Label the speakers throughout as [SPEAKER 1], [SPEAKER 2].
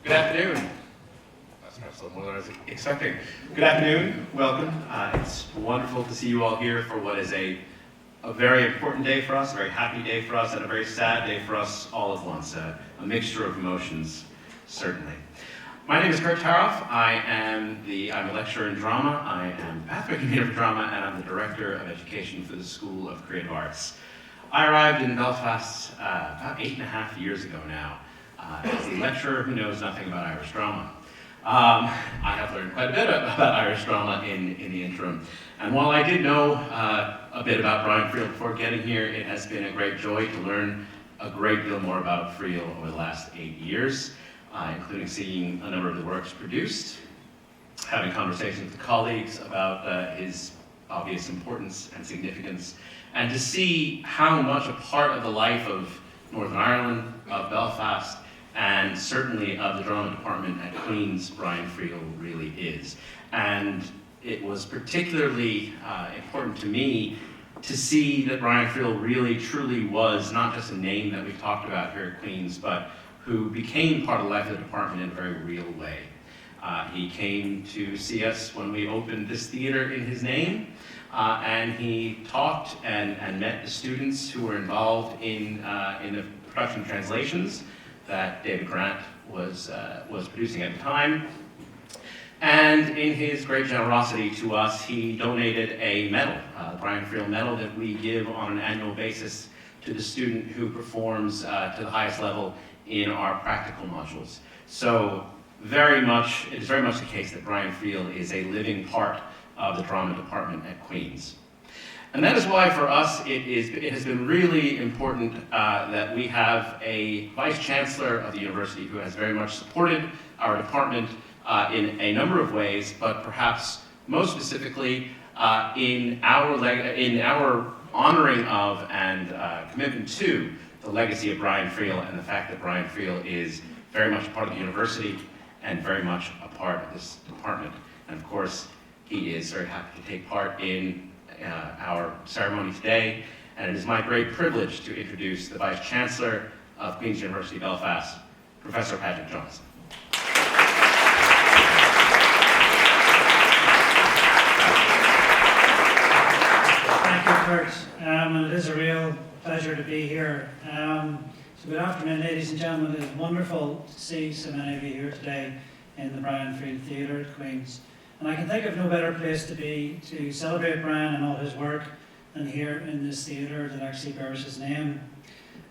[SPEAKER 1] Good afternoon. That's perhaps a little more than I was expecting. Good afternoon. Welcome. It's wonderful to see you all here for what is a very important day for us, a very happy day for us, and a very sad day for us all at once. A mixture of emotions, certainly. My name is Kurt Taroff. I'm a lecturer in drama. I am the pathway convener for drama, and I'm the director of education for the School of Creative Arts. I arrived in Belfast about 8.5 years ago now as the lecturer who knows nothing about Irish drama. I have learned quite a bit about Irish drama in the interim. And while I did know a bit about Brian Friel before getting here, it has been a great joy to learn a great deal more about Friel over the last 8 years, including seeing a number of the works produced, having conversations with colleagues about his obvious importance and significance, and to see how much a part of the life of Northern Ireland, of Belfast, and certainly of the drama department at Queen's Brian Friel really is. And it was particularly important to me to see that Brian Friel really truly was not just a name that we've talked about here at Queen's, but who became part of the life of the department in a very real way. He came to see us when we opened this theater in his name, and he talked and met the students who were involved in the production translations that David Grant was producing at the time. And in his great generosity to us, he donated a medal, the Brian Friel medal that we give on an annual basis to the student who performs to the highest level in our practical modules. So it is very much the case that Brian Friel is a living part of the drama department at Queen's. And that is why for us it has been really important that we have a Vice Chancellor of the University who has very much supported our department in a number of ways, but perhaps most specifically in our honoring of and commitment to the legacy of Brian Friel and the fact that Brian Friel is very much a part of the university and very much a part of this department. And of course, he is very happy to take part in our ceremony today, and it is my great privilege to introduce the Vice Chancellor of Queen's University Belfast, Professor Patrick Johnson.
[SPEAKER 2] Thank you, Kurt. And it is a real pleasure to be here. So good afternoon, ladies and gentlemen. It is wonderful to see so many of you here today in the Brian Friel Theatre at Queen's. And I can think of no better place to be to celebrate Brian and all his work than here in this theatre that actually bears his name.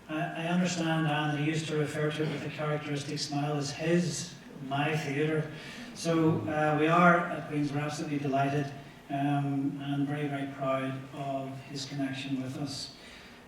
[SPEAKER 2] I understand, Anne, that he used to refer to it with a characteristic smile as my theatre. So we are at Queen's, we're absolutely delighted and very, very proud of his connection with us.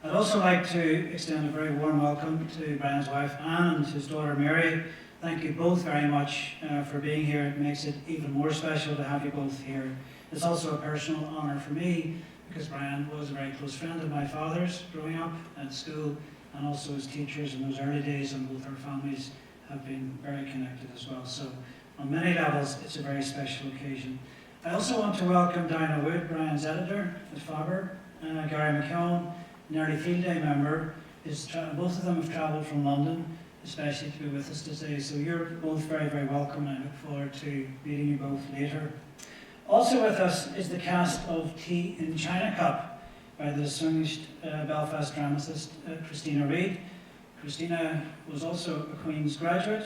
[SPEAKER 2] I'd also like to extend a very warm welcome to Brian's wife Anne and his daughter Mary. Thank you both very much for being here. It makes it even more special to have you both here. It's also a personal honour for me because Brian was a very close friend of my father's growing up at school, and also his teachers in those early days, and both our families have been very connected as well. So on many levels, it's a very special occasion. I also want to welcome Diana Wood, Brian's editor at Faber, Gary McKeown, an early field day member. Both of them have travelled from London, especially to be with us today. So you're both very, very welcome, and I look forward to meeting you both later. Also with us is the cast of Tea in China Cup by the distinguished Belfast dramatist Christina Reid. Christina was also a Queen's graduate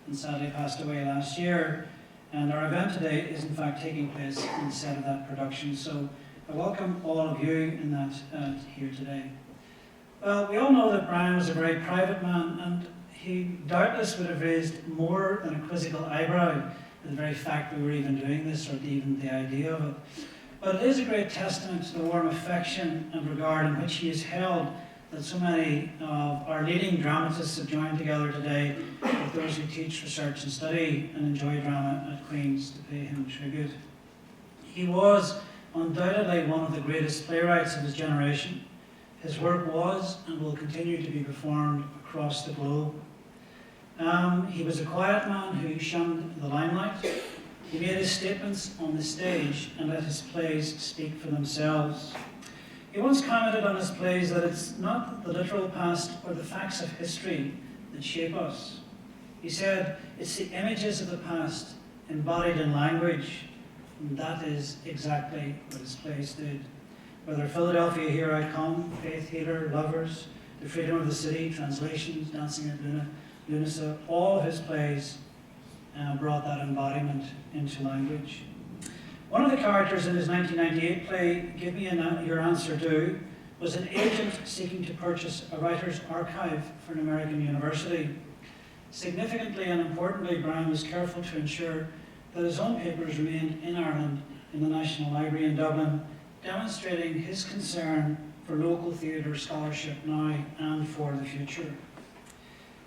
[SPEAKER 2] and sadly passed away last year. And our event today is in fact taking place in the set of that production. So I welcome all of you in that here today. Well, we all know that Brian was a very private man, and he doubtless would have raised more than a quizzical eyebrow at the very fact we were even doing this, or even the idea of it. But it is a great testament to the warm affection and regard in which he is held that so many of our leading dramatists have joined together today with those who teach, research and study and enjoy drama at Queen's to pay him tribute. He was undoubtedly one of the greatest playwrights of his generation. His work was and will continue to be performed across the globe. He was a quiet man who shunned the limelight. He made his statements on the stage and let his plays speak for themselves. He once commented on his plays that it's not the literal past or the facts of history that shape us, He said, "It's the images of the past embodied in language," and that is exactly what his plays did. Whether Philadelphia, Here I Come, Faith Healer, Lovers, The Freedom of the City, Translations, Dancing at Lunasa, all of his plays brought that embodiment into language. One of the characters in his 1998 play, Give Me Your Answer Do, was an agent seeking to purchase a writer's archive for an American university. Significantly and importantly, Brian was careful to ensure that his own papers remained in Ireland in the National Library in Dublin, demonstrating his concern for local theatre scholarship now and for the future.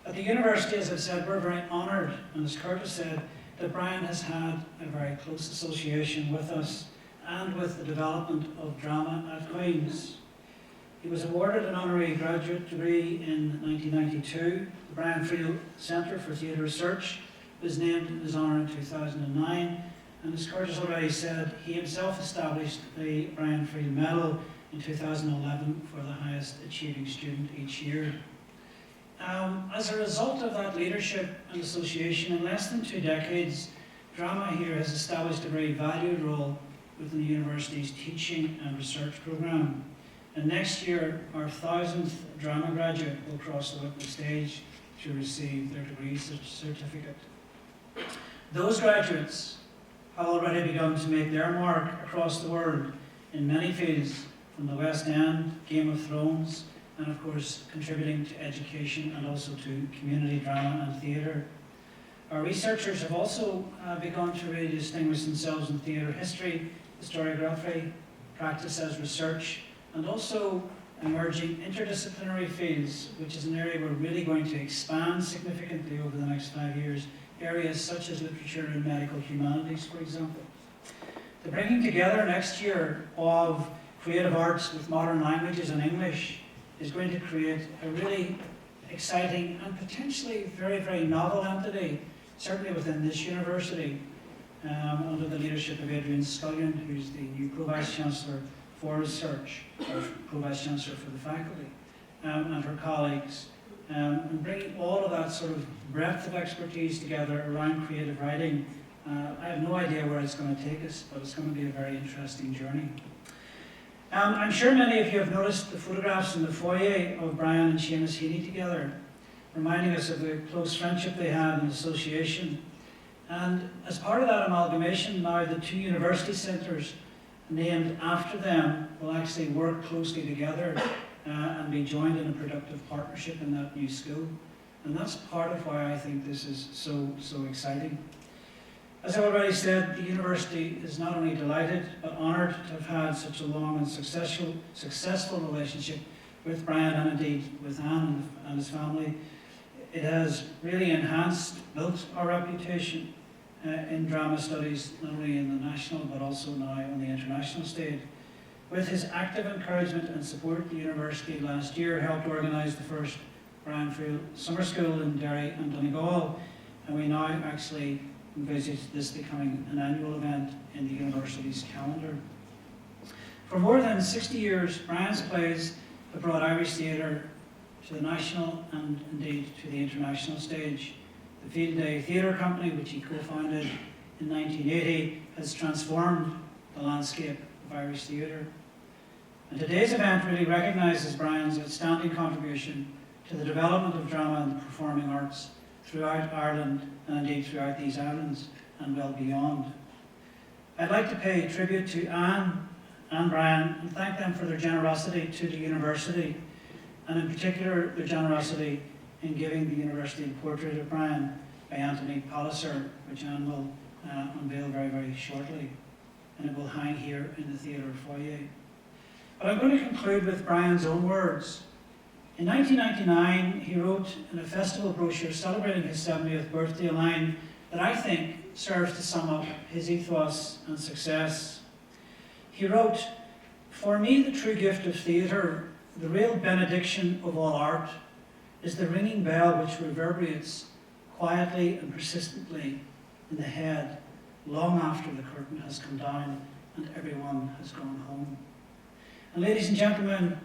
[SPEAKER 2] At the university, as I've said, we're very honoured, and as Curtis said, that Brian has had a very close association with us and with the development of drama at Queen's. He was awarded an honorary graduate degree in 1992. The Brian Friel Centre for Theatre Research was named in his honour in 2009. And as Curtis already said, he himself established the Brian Friel Medal in 2011 for the highest achieving student each year. As a result of that leadership and association, in less than 2 decades, drama here has established a very valued role within the university's teaching and research programme. And next year, our 1000th drama graduate will cross the Whitney stage to receive their degree certificate. Those graduates have already begun to make their mark across the world in many fields, from the West End, Game of Thrones, and of course contributing to education and also to community drama and theatre. Our researchers have also begun to really distinguish themselves in theatre history, historiography, practice as research, and also emerging interdisciplinary fields, which is an area we're really going to expand significantly over the next 5 years, areas such as literature and medical humanities, for example. The bringing together next year of creative arts with modern languages and English is going to create a really exciting and potentially very, very novel entity, certainly within this university, under the leadership of Adrian Scullion, who's the new Pro-Vice-Chancellor for Research, or Pro-Vice-Chancellor for the faculty, and her colleagues, and bringing all of that sort of breadth of expertise together around creative writing. I have no idea where it's going to take us, but it's going to be a very interesting journey. I'm sure many of you have noticed the photographs in the foyer of Brian and Seamus Heaney together, reminding us of the close friendship they had and association. And as part of that amalgamation, now the 2 university centres named after them will actually work closely together and be joined in a productive partnership in that new school. And that's part of why I think this is so exciting. As I already said, the university is not only delighted but honoured to have had such a long and successful relationship with Brian and indeed with Anne and his family. It has really built our reputation in drama studies, not only in the national but also now on the international stage. With his active encouragement and support, the university last year helped organise the first Brian Friel Summer School in Derry and Donegal, and we now actually envisage this becoming an annual event in the university's calendar. For more than 60 years, Brian's plays have brought Irish theatre to the national and indeed to the international stage. The Field Day Theatre Company, which he co-founded in 1980, has transformed the landscape of Irish theatre. And today's event really recognises Brian's outstanding contribution to the development of drama and the performing arts throughout Ireland and indeed throughout these islands and well beyond. I'd like to pay tribute to Anne and Brian and thank them for their generosity to the university, and in particular their generosity in giving the university a portrait of Brian by Anthony Palliser, which Anne will unveil very, very shortly, and it will hang here in the theatre foyer. But I'm going to conclude with Brian's own words. In 1999, he wrote in a festival brochure celebrating his 70th birthday a line that I think serves to sum up his ethos and success. He wrote, "For me, the true gift of theatre, the real benediction of all art, is the ringing bell which reverberates quietly and persistently in the head long after the curtain has come down and everyone has gone home." And ladies and gentlemen,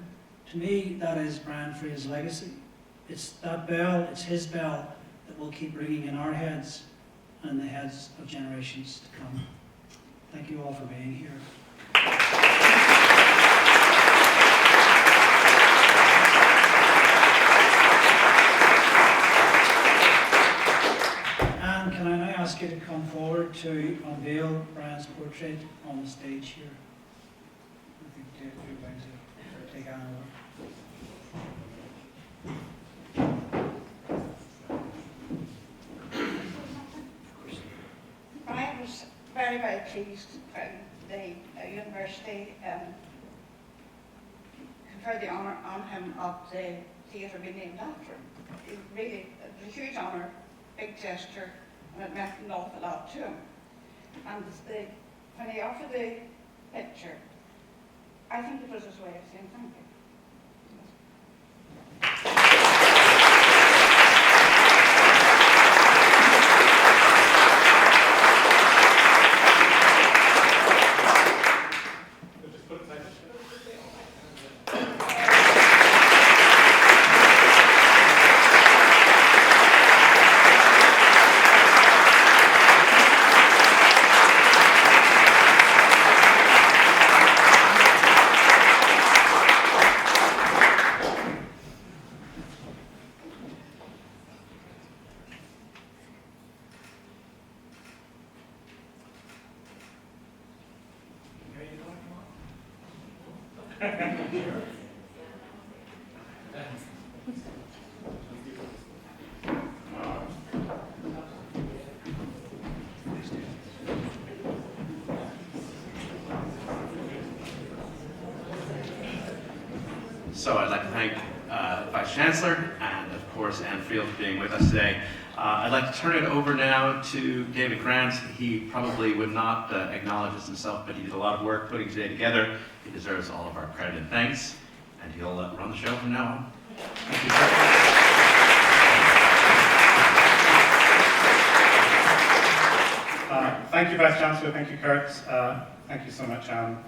[SPEAKER 2] to me, that is Brian Friel's legacy. It's that bell, it's his bell, that will keep ringing in our heads and the heads of generations to come. Thank you all for being here. And can I now ask you to come forward to unveil Brian's portrait on the stage here? I think you're going to take Anne over.
[SPEAKER 3] Brian was very, very pleased when the university conferred the honour on him of the theatre being named after him. It really, it was a huge honour, big gesture, and it meant an awful lot to him. And when he offered the picture, I think it was his way of saying thank you.
[SPEAKER 1] So I'd like to thank Vice Chancellor and, of course, Anne Friel for being with us today. I'd like to turn it over now to David Grant. He probably would not acknowledge this himself, but he did a lot of work putting today together. He deserves all of our credit and thanks, and he'll run the show from now on. Thank you, sir.
[SPEAKER 4] Thank you, Vice Chancellor. Thank you, Kurt. Thank you so much, Anne.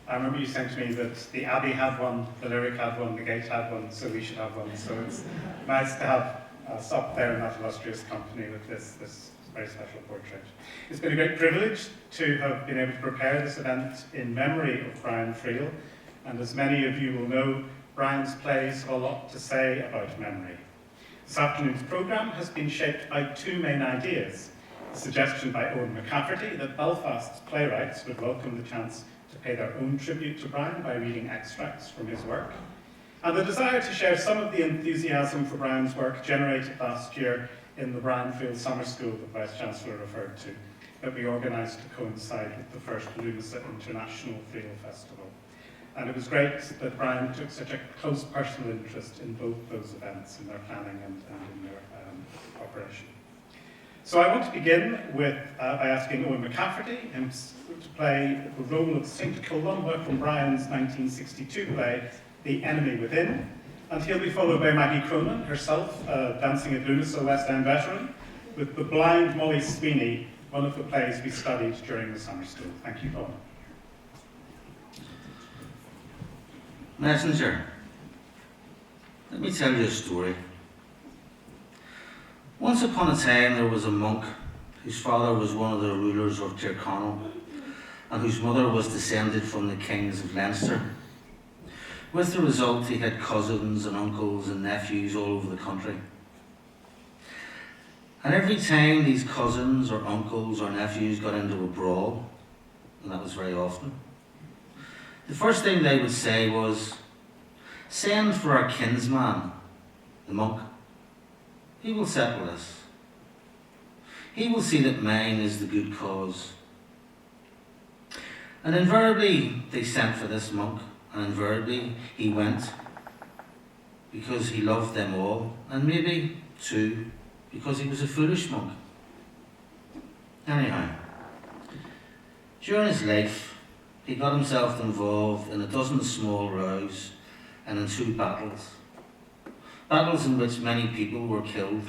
[SPEAKER 4] I remember you saying to me that the Abbey had one, the Lyric had one, the Gate had one, so we should have one. So it's nice to have stopped there in that illustrious company with this very special portrait. It's been a great privilege to have been able to prepare this event in memory of Brian Friel. And as many of you will know, Brian's plays have a lot to say about memory. This afternoon's programme has been shaped by two main ideas. A suggestion by Owen McCafferty that Belfast's playwrights would welcome the chance to pay their own tribute to Brian by reading extracts from his work, and the desire to share some of the enthusiasm for Brian's work generated last year in the Brian Friel Summer School that Vice Chancellor referred to, that we organised to coincide with the first Lumsa International Friel Festival. And it was great that Brian took such a close personal interest in both those events, in their planning and in their operation. So I want to begin with by asking Owen McCafferty to play the role of St. Columba from Brian's 1962 play, The Enemy Within, and he'll be followed by Maggie Cronin, herself dancing at Lumsa West End veteran, with The Blind Molly Sweeney, one of the plays we studied during the summer school. Thank you, Owen.
[SPEAKER 5] Messenger, let me tell you a story. Once upon a time there was a monk whose father was one of the rulers of Tyrconnell and whose mother was descended from the kings of Leinster. With the result, he had cousins and uncles and nephews all over the country. And every time these cousins or uncles or nephews got into a brawl, and that was very often, the first thing they would say was, "Send for our kinsman, the monk. He will settle this. He will see that mine is the good cause." And invariably they sent for this monk, and invariably he went, because he loved them all, and maybe, too, because he was a foolish monk. Anyhow, during his life, he got himself involved in a dozen small rows and in 2 battles. Battles in which many people were killed.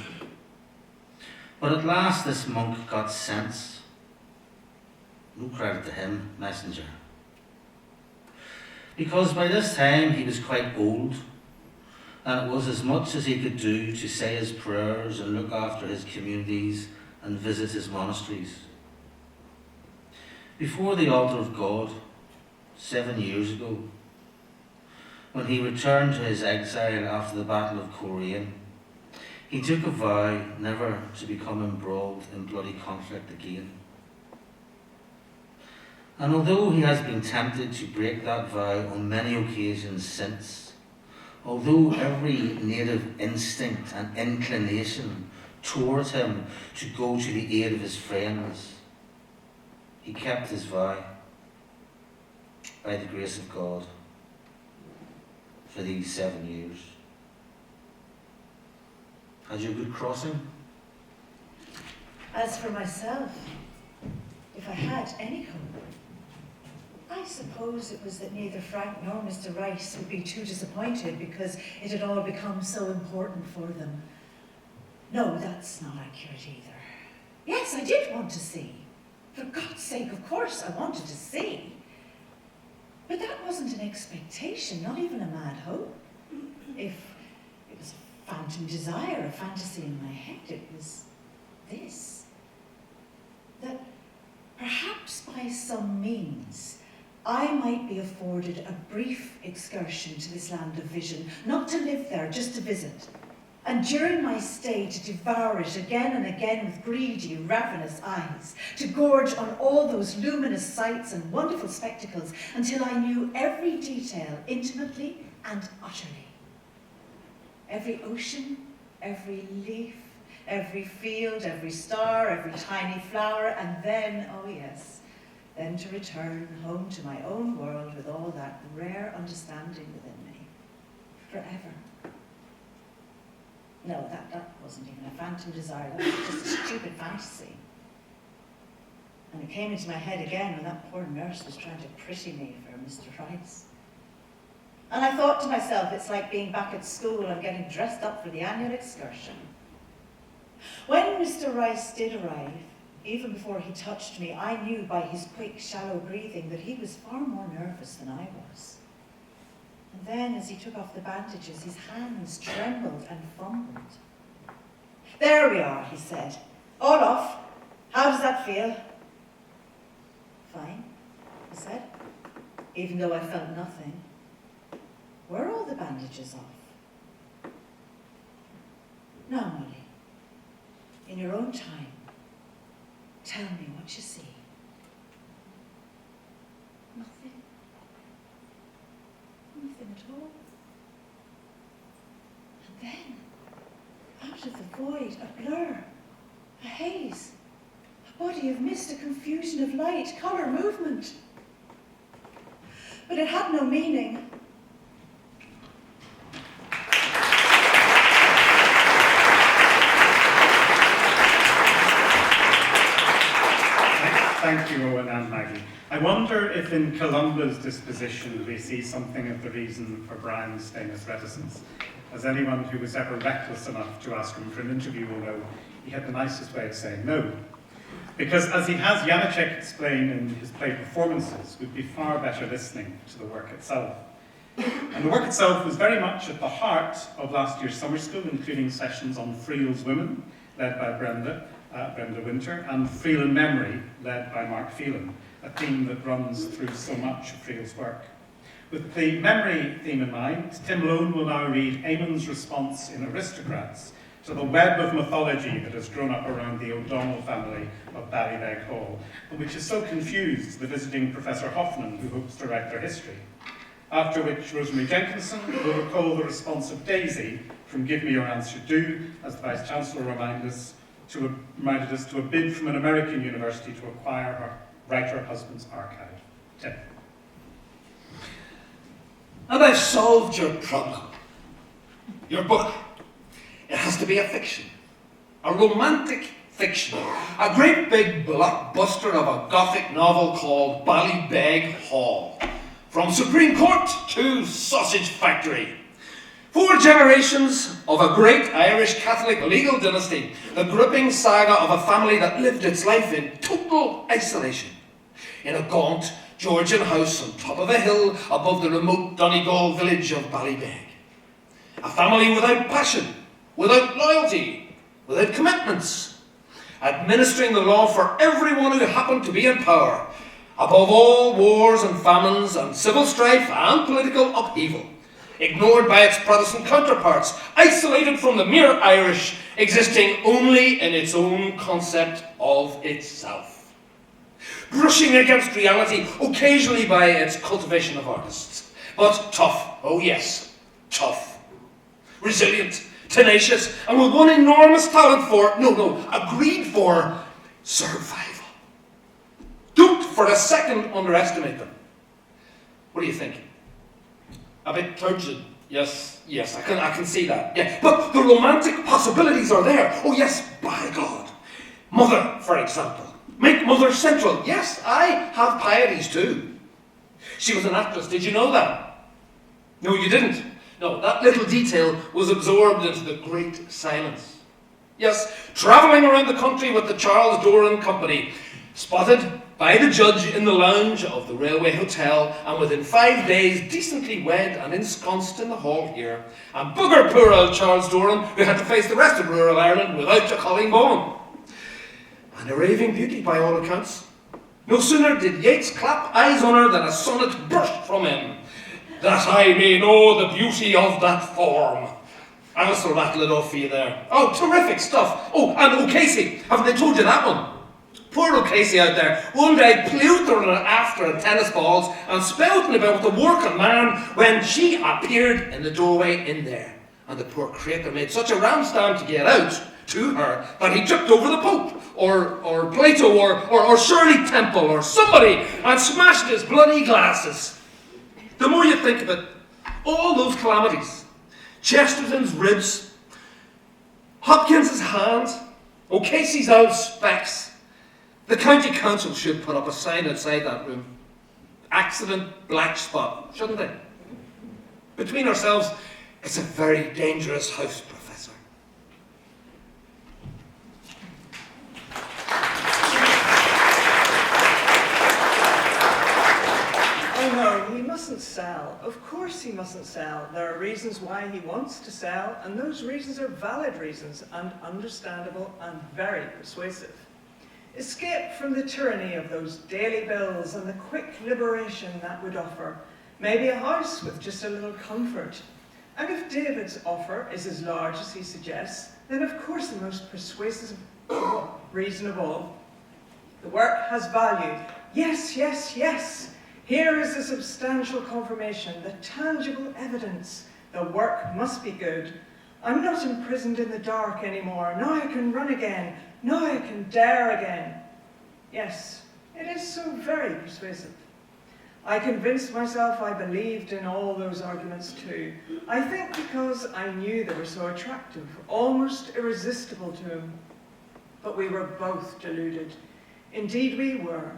[SPEAKER 5] But at last this monk got sense. No credit to him, messenger. Because by this time he was quite old, and it was as much as he could do to say his prayers and look after his communities and visit his monasteries. Before the altar of God, 7 years ago, when he returned to his exile after the Battle of Korea, he took a vow never to become embroiled in bloody conflict again. And although he has been tempted to break that vow on many occasions since, although every native instinct and inclination towards him to go to the aid of his friends, he kept his vow by the grace of God for these 7 years. Had you a good crossing?
[SPEAKER 6] As for myself, if I had any hope, I suppose it was that neither Frank nor Mr. Rice would be too disappointed because it had all become so important for them. No, that's not accurate either. Yes, I did want to see. For God's sake, of course, I wanted to see. But that wasn't an expectation, not even a mad hope. If it was a phantom desire, a fantasy in my head, it was this. That perhaps by some means I might be afforded a brief excursion to this land of vision, not to live there, just to visit. And during my stay to devour it again and again with greedy, ravenous eyes, to gorge on all those luminous sights and wonderful spectacles until I knew every detail intimately and utterly. Every ocean, every leaf, every field, every star, every tiny flower, and then, oh yes, then to return home to my own world with all that rare understanding within me, forever. No, that wasn't even a phantom desire, that was just a stupid fantasy. And it came into my head again when that poor nurse was trying to pretty me for Mr. Rice. And I thought to myself, it's like being back at school and getting dressed up for the annual excursion. When Mr. Rice did arrive, even before he touched me, I knew by his quick, shallow breathing that he was far more nervous than I was. And then, as he took off the bandages, his hands trembled and fumbled. "There we are," he said. "All off. How does that feel?" "Fine," I said, even though I felt nothing. "Were all the bandages off?" "Now, Molly, in your own time, tell me what you see." "Nothing. Nothing at all." And then, out of the void, a blur, a haze, a body of mist, a confusion of light, colour, movement. But it had no meaning.
[SPEAKER 4] Thank you, Owen and Maggie. I wonder if in Columba's disposition we see something of the reason for Brian's famous reticence. As anyone who was ever reckless enough to ask him for an interview will know, he had the nicest way of saying no. Because as he has Janacek explain in his play performances, we'd be far better listening to the work itself. And the work itself was very much at the heart of last year's summer school, including sessions on Friel's Women, led by Brenda Winter, and Friel in Memory, led by Mark Phelan, a theme that runs through so much of Friel's work. With the memory theme in mind, Tim Lone will now read Eamon's response in Aristocrats to the web of mythology that has grown up around the O'Donnell family of Ballybeg Hall, and which has so confused the visiting Professor Hoffman, who hopes to write their history. After which Rosemary Jenkinson will recall the response of Daisy from Give Me Your Answer Do, as the Vice-Chancellor reminded us to a bid from an American university to acquire her writer husband's archive. Tim.
[SPEAKER 7] And I've solved your problem. Your book. It has to be a fiction. A romantic fiction. A great big blockbuster of a Gothic novel called Ballybeg Hall. From Supreme Court to Sausage Factory. 4 generations of a great Irish Catholic legal dynasty. The gripping saga of a family that lived its life in total isolation. In a gaunt Georgian house on top of a hill above the remote Donegal village of Ballybeg. A family without passion, without loyalty, without commitments, administering the law for everyone who happened to be in power, above all wars and famines and civil strife and political upheaval, ignored by its Protestant counterparts, isolated from the mere Irish, existing only in its own concept of itself, brushing against reality occasionally by its cultivation of artists, but tough, oh yes, tough, resilient, tenacious, and with one enormous talent for, agreed for, survival. Don't for a second underestimate them. What do you think? A bit turgid. Yes, I can see that. Yeah, but the romantic possibilities are there. Oh yes, by God. Mother, for example. Make Mother central. Yes, I have pieties too. She was an actress. Did you know that? No, you didn't. No, that little detail was absorbed into the great silence. Yes, travelling around the country with the Charles Doran Company, spotted by the judge in the lounge of the railway hotel, and within 5 days decently wed and ensconced in the hall here, and bugger poor old Charles Doran, who had to face the rest of rural Ireland without a calling bone. An a raving beauty by all accounts. No sooner did Yeats clap eyes on her than a sonnet burst from him. That I may know the beauty of that form. I must rattle it off for you there. Oh, terrific stuff. Oh, and O'Casey. Haven't they told you that one? Poor O'Casey out there, one day pleutering after at tennis balls and spouting about the working man when she appeared in the doorway in there. And the poor creature made such a ramstam to get out to her that he tripped over the Pope, or Plato, or Shirley Temple, or somebody, and smashed his bloody glasses. The more you think of it, all those calamities, Chesterton's ribs, Hopkins's hand, O'Casey's old specs, the county council should put up a sign outside that room. Accident, black spot, shouldn't they? Between ourselves, it's a very dangerous house, Professor.
[SPEAKER 8] Oh no, he mustn't sell. Of course he mustn't sell. There are reasons why he wants to sell, and those reasons are valid reasons, and understandable and very persuasive. Escape from the tyranny of those daily bills and the quick liberation that would offer. Maybe a house with just a little comfort. And if David's offer is as large as he suggests, then of course the most persuasive reason of all. The work has value. Yes, yes, yes. Here is the substantial confirmation, the tangible evidence. The work must be good. I'm not imprisoned in the dark anymore. Now I can run again. Now I can dare again. Yes, it is so very persuasive. I convinced myself I believed in all those arguments too. I think because I knew they were so attractive, almost irresistible to him. But we were both deluded. Indeed we were.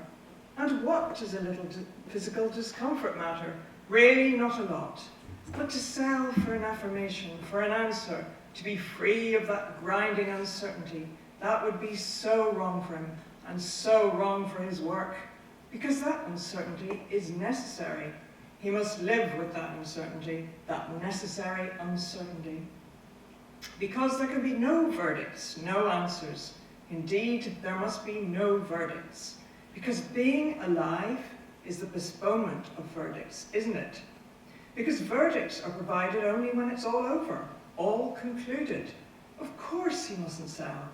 [SPEAKER 8] And what does a little physical discomfort matter? Really not a lot. But to sell for an affirmation, for an answer, to be free of that grinding uncertainty, that would be so wrong for him, and so wrong for his work, because that uncertainty is necessary. He must live with that uncertainty, that necessary uncertainty. Because there can be no verdicts, no answers. Indeed, there must be no verdicts. Because being alive is the postponement of verdicts, isn't it? Because verdicts are provided only when it's all over, all concluded. Of course he mustn't sell.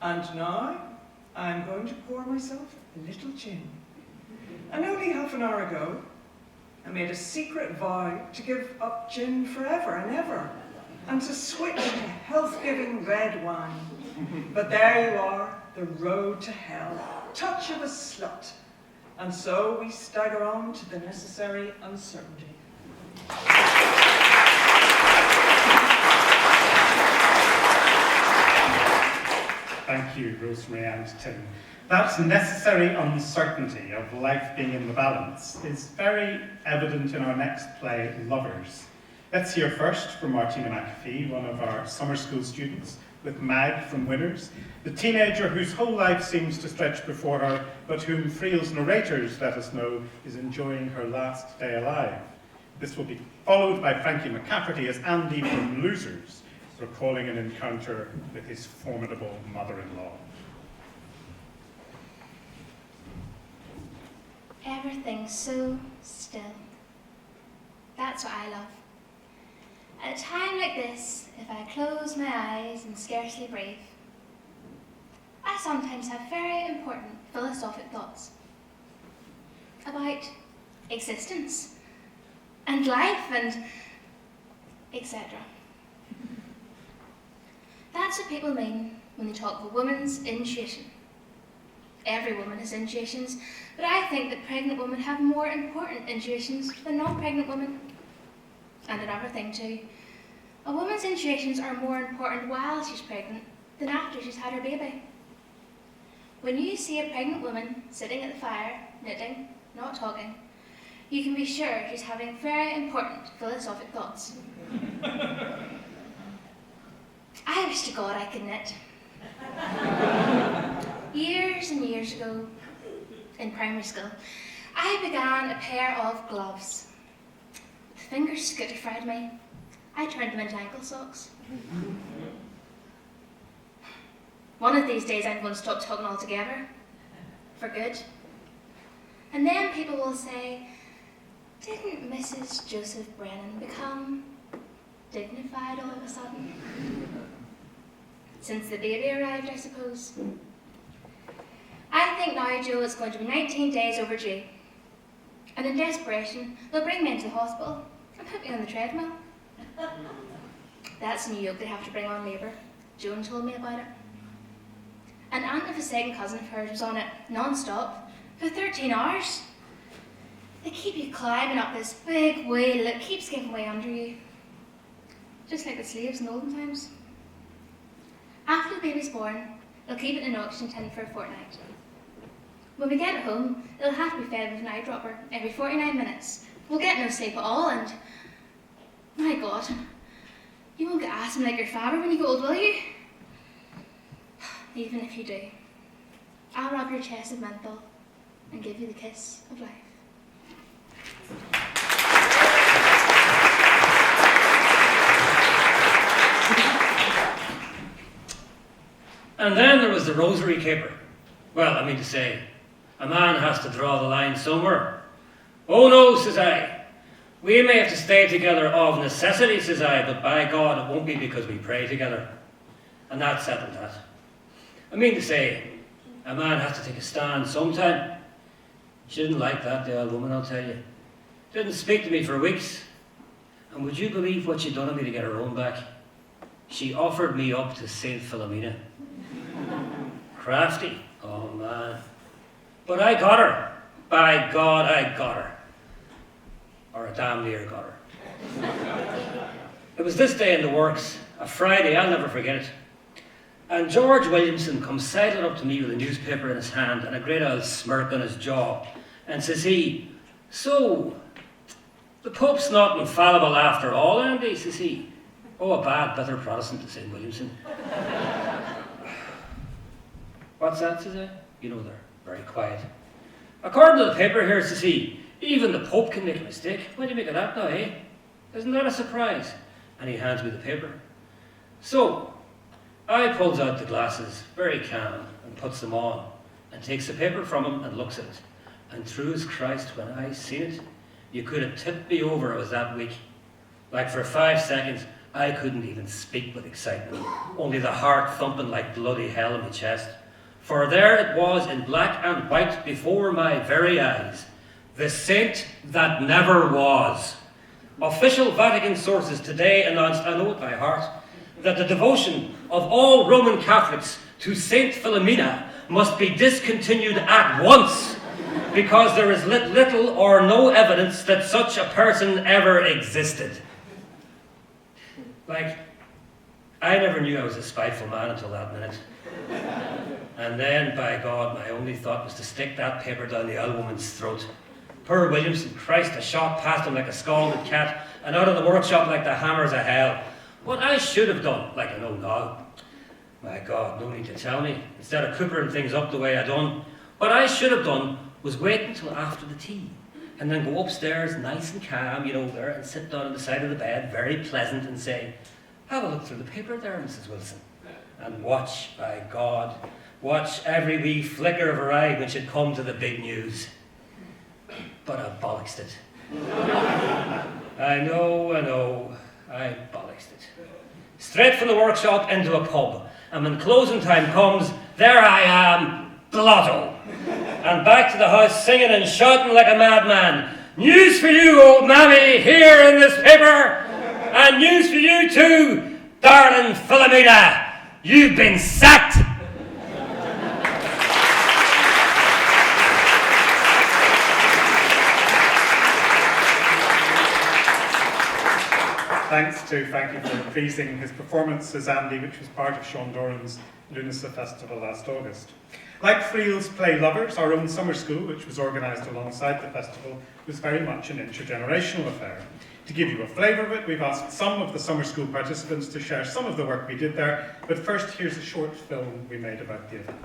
[SPEAKER 8] And now, I'm going to pour myself a little gin. And only half an hour ago, I made a secret vow to give up gin forever and ever, and to switch to health-giving red wine. But there you are, the road to hell, touch of a slut. And so we stagger on to the necessary uncertainty.
[SPEAKER 4] Thank you, Rosemary and Tim. That necessary uncertainty of life being in the balance is very evident in our next play, Lovers. Let's hear first from Martina McAfee, one of our summer school students, with Mag from Winners, the teenager whose whole life seems to stretch before her, but whom Friel's narrators let us know is enjoying her last day alive. This will be followed by Frankie McCafferty as Andy from Losers, recalling an encounter with his formidable mother-in-law.
[SPEAKER 9] Everything's so still. That's what I love. At a time like this, if I close my eyes and scarcely breathe, I sometimes have very important philosophic thoughts about existence and life and etc. That's what people mean when they talk of a woman's intuition. Every woman has intuitions, but I think that pregnant women have more important intuitions than non-pregnant women. And another thing too, a woman's intuitions are more important while she's pregnant than after she's had her baby. When you see a pregnant woman sitting at the fire, knitting, not talking, you can be sure she's having very important philosophic thoughts. I wish to God I could knit. Years and years ago, in primary school, I began a pair of gloves. The fingers scooter-fried me. I turned them into ankle socks. One of these days I'm going to stop talking altogether, for good. And then people will say, didn't Mrs. Joseph Brennan become dignified all of a sudden? Since the baby arrived, I suppose. I think now Joe is going to be 19 days overdue. And in desperation, they'll bring me into the hospital and put me on the treadmill. That's a new yoke they have to bring on labour. Joan told me about it. An aunt of a second cousin of hers was on it non-stop for 13 hours. They keep you climbing up this big wheel that keeps giving way under you. Just like the slaves in the olden times. After the baby's born, they'll keep it in an oxygen tin for a fortnight. When we get it home, it'll have to be fed with an eyedropper every 49 minutes. We'll get no sleep at all, and my God, you won't get asthma like your father when you get old, will you? Even if you do, I'll rub your chest with menthol and give you the kiss of life.
[SPEAKER 10] And then there was the rosary caper. Well, I mean to say, a man has to draw the line somewhere. Oh no, says I. We may have to stay together of necessity, says I, but by God, it won't be because we pray together. And that settled that. I mean to say, a man has to take a stand sometime. She didn't like that, the old woman, I'll tell you. Didn't speak to me for weeks. And would you believe what she'd done to me to get her own back? She offered me up to Saint Philomena. Crafty, oh man. But I got her. By God, I got her. Or a damn near got her. It was this day in the works, a Friday, I'll never forget it. And George Williamson comes sidling up to me with a newspaper in his hand and a great old smirk on his jaw. And says he, so, the Pope's not infallible after all, Andy, says he. Oh, a bad, better Protestant to St. Williamson. What's that, says I? You know, they're very quiet. According to the paper here, says he, even the Pope can make a mistake. What do you make of that now, eh? Isn't that a surprise? And he hands me the paper. So, I pulls out the glasses, very calm, and puts them on, and takes the paper from him and looks at it. And through his Christ, when I seen it, you could have tipped me over, it was that weak. Like for 5 seconds, I couldn't even speak with excitement, only the heart thumping like bloody hell in my chest. For there it was in black and white before my very eyes, the saint that never was. Official Vatican sources today announced, I know it by heart, that the devotion of all Roman Catholics to Saint Philomena must be discontinued at once, because there is little or no evidence that such a person ever existed. Like, I never knew I was a spiteful man until that minute. And then, by God, my only thought was to stick that paper down the old woman's throat. Poor Williamson, Christ, a shot past him like a scalded cat, and out of the workshop like the hammers of hell. What I should have done, like I know now, my God, no need to tell me, instead of coopering things up the way I done, what I should have done was wait until after the tea, and then go upstairs nice and calm, there, and sit down on the side of the bed, very pleasant, and say, have a look through the paper there, Mrs. Wilson. And watch, by God, watch every wee flicker of her eye when she'd come to the big news. But I bollocksed it. I know, I bollocksed it. Straight from the workshop into a pub, and when closing time comes, there I am, blotto. And back to the house singing and shouting like a madman. News for you, old mammy, here in this paper. And news for you too, darling Philomena. You've been sacked.
[SPEAKER 4] Thanks to Frankie for praising his performance as Andy, which was part of Sean Doran's Lunasa Festival last August. Like Friel's play Lovers, our own summer school, which was organised alongside the festival, was very much an intergenerational affair. To give you a flavour of it, we've asked some of the summer school participants to share some of the work we did there, but first here's a short film we made about the event.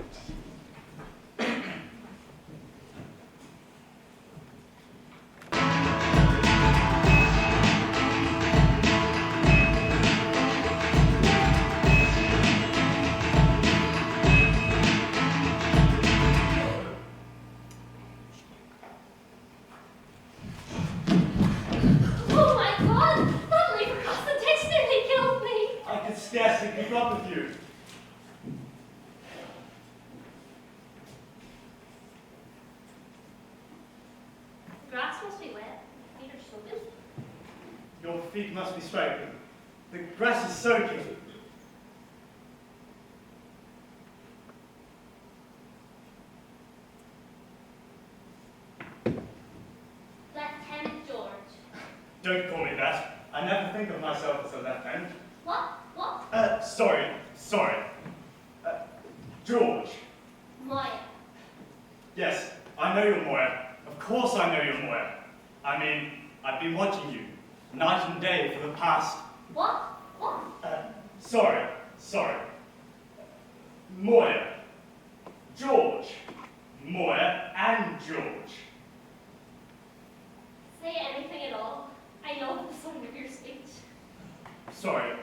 [SPEAKER 9] Oh my God! That lever Constantine nearly killed me!
[SPEAKER 11] I could scarcely keep up with you.
[SPEAKER 9] The grass must be wet. Feet are soaking.
[SPEAKER 11] Your feet must be straight. The grass is soaking.
[SPEAKER 9] Lieutenant George.
[SPEAKER 11] Don't call me that. I never think of myself as a lieutenant.
[SPEAKER 9] What? What?
[SPEAKER 11] Sorry. George.
[SPEAKER 9] Moya.
[SPEAKER 11] Yes, I know you're Moya. Of course I know you're Moya. I mean, I've been watching you, night and day for the past...
[SPEAKER 9] What? What?
[SPEAKER 11] Sorry. Moya. George. Moya and George.
[SPEAKER 9] Say anything at all. I love the sound of your speech.
[SPEAKER 11] Sorry.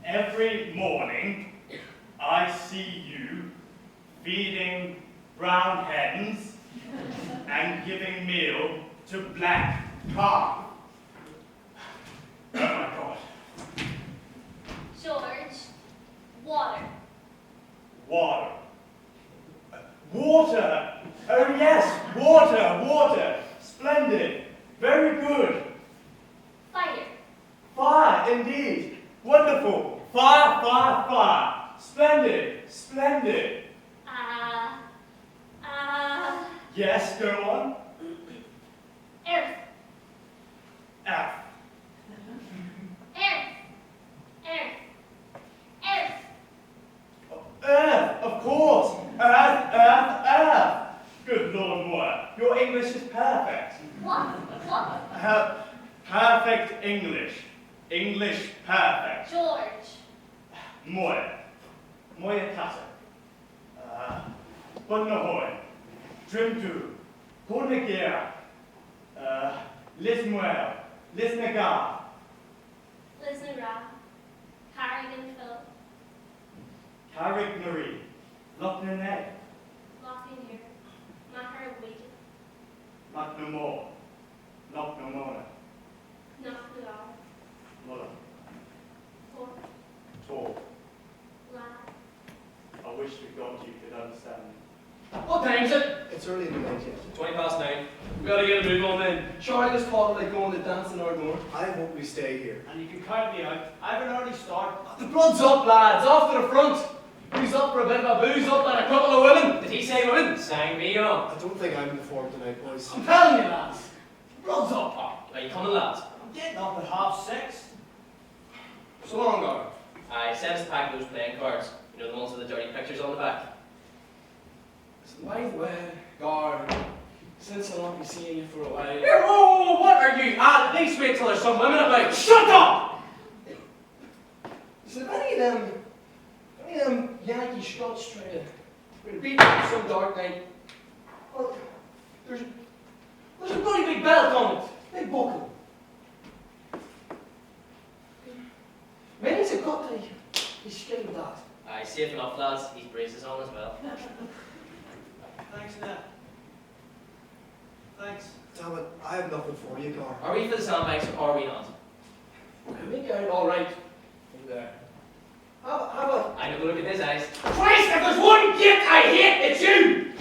[SPEAKER 11] Every morning, I see you feeding brown hens and giving meal to black calf. Oh my God.
[SPEAKER 9] George. Water.
[SPEAKER 11] Water. Water! Oh yes, water! Splendid. Very good.
[SPEAKER 9] Fire.
[SPEAKER 11] Fire, indeed. Wonderful. Fire. Splendid. Yes, go on.
[SPEAKER 9] Earth.
[SPEAKER 11] F. Earth, of course. Earth. Good Lord, Moore. Your English is perfect.
[SPEAKER 9] What?
[SPEAKER 11] Perfect English. English perfect.
[SPEAKER 9] George.
[SPEAKER 11] Moore Casa. Bonnahoy. Drimdu. Hornegira. Lismuel. Lisnagar.
[SPEAKER 9] Lisnara. Harrigan Phil.
[SPEAKER 11] Carrignary. Lochnanet.
[SPEAKER 9] Lochinir. Mahar Wade.
[SPEAKER 11] Macnamore. Lochnomona.
[SPEAKER 9] Knocknuar.
[SPEAKER 11] Mulla.
[SPEAKER 9] Tor.
[SPEAKER 11] Tor.
[SPEAKER 9] Lad.
[SPEAKER 11] I wish to God you could understand me.
[SPEAKER 12] What time is it?
[SPEAKER 13] It's early in the night yet.
[SPEAKER 12] 9:20. We gotta get a move on then. Sure, I just thought like going to dance an hour more.
[SPEAKER 13] I hope we stay here.
[SPEAKER 11] And you can count me out. I have an early start.
[SPEAKER 12] The blood's up, lads. Off to the front. Who's up for a bit of a booze up and a couple of women? Did he say women? Sang me up.
[SPEAKER 13] I don't think I'm in the form tonight, boys.
[SPEAKER 12] I'm telling you, lads. Blood's up, pop. Are you coming, lads?
[SPEAKER 11] I'm getting up at 6:30.
[SPEAKER 12] So long, guard.
[SPEAKER 14] I sent us a pack of those playing cards. You know, the ones with the dirty pictures on the back.
[SPEAKER 12] Listen, by the way, guard, since I'll not be seeing you for a while.
[SPEAKER 14] Here, whoa, what are you? At least wait till there's some women about.
[SPEAKER 12] Shut up! Listen, if any of them Yankee Scots try to beat me some dark night, well, there's There's a bloody big belt on it. Big buckle. Many's a got to he's skilled with that.
[SPEAKER 14] Aye, safe enough, lads. He's braces on as well.
[SPEAKER 11] Thanks, Ned. Thanks.
[SPEAKER 13] Damn it, I have nothing for you, Gar.
[SPEAKER 14] Are we for the sandbags or are we not?
[SPEAKER 12] We'll make out all right. Over there.
[SPEAKER 13] How about
[SPEAKER 14] I know, look at his eyes.
[SPEAKER 12] Christ, if there's one git I hate, it's you!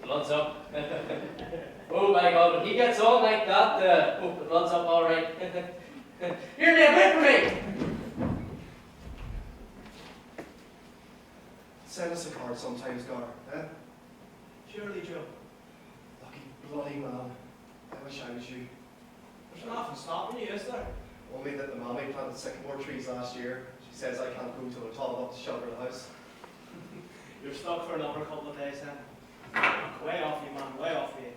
[SPEAKER 14] Blood's up. Oh my God, when he gets on like that, the blood's up all right. Here, Ned, wait for me!
[SPEAKER 13] send us a card sometimes, Gar? Eh?
[SPEAKER 11] Surely, Joe.
[SPEAKER 13] Lucky bloody man. I wish I was you.
[SPEAKER 11] There's nothing stopping you, is there?
[SPEAKER 13] Only that the mammy planted sycamore trees last year. She says I can't go till they're tall enough to shelter the house.
[SPEAKER 11] You're stuck for another couple of days then. Way off you, man, way off you.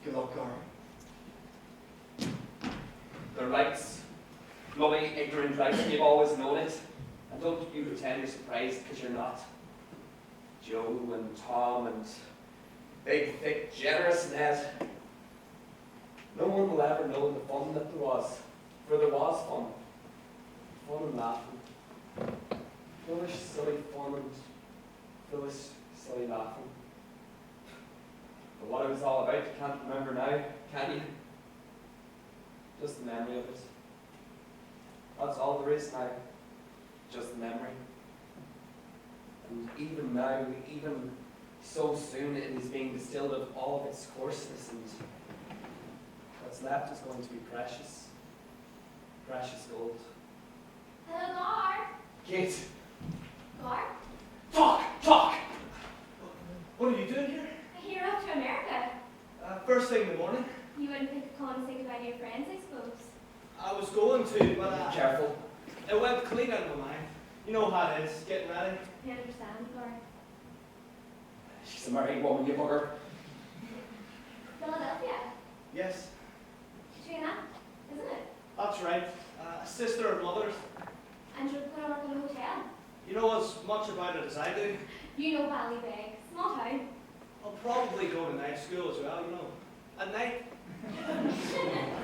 [SPEAKER 13] Good luck, Gar.
[SPEAKER 12] The rights. Bloody ignorant rights, you've always known it. And don't you pretend you're surprised, because you're not. Joe and Tom and big, thick, generous Ned. No one will ever know the fun that there was. For there was fun. Fun and laughing. Foolish, silly fun and foolish, silly laughing. But what it was all about, you can't remember now, can you? Just the memory of it. That's all there is now. Just the memory. And even now, even so soon, it is being distilled of all of its coarseness, and what's left is going to be precious. Precious gold.
[SPEAKER 9] Hello, Gar.
[SPEAKER 12] Kate!
[SPEAKER 9] Gar?
[SPEAKER 11] Talk! What are you doing here?
[SPEAKER 9] I hear you're off to America.
[SPEAKER 11] First thing in the morning.
[SPEAKER 9] You wouldn't think of calling to say goodbye to your friends, I suppose.
[SPEAKER 11] I was going to, but
[SPEAKER 12] Be careful.
[SPEAKER 11] it went clean out of my mind. You know how it is, getting ready.
[SPEAKER 9] I understand, Gar.
[SPEAKER 12] She's a married woman, you bugger.
[SPEAKER 9] Philadelphia.
[SPEAKER 11] Yes,
[SPEAKER 9] Trina, isn't it?
[SPEAKER 11] that's right. A sister of mother's.
[SPEAKER 9] And you're going to work in a hotel.
[SPEAKER 11] You know as much about it as I do.
[SPEAKER 9] You know Ballybeg, small town.
[SPEAKER 11] I'll probably go to night school as well, you know. At night.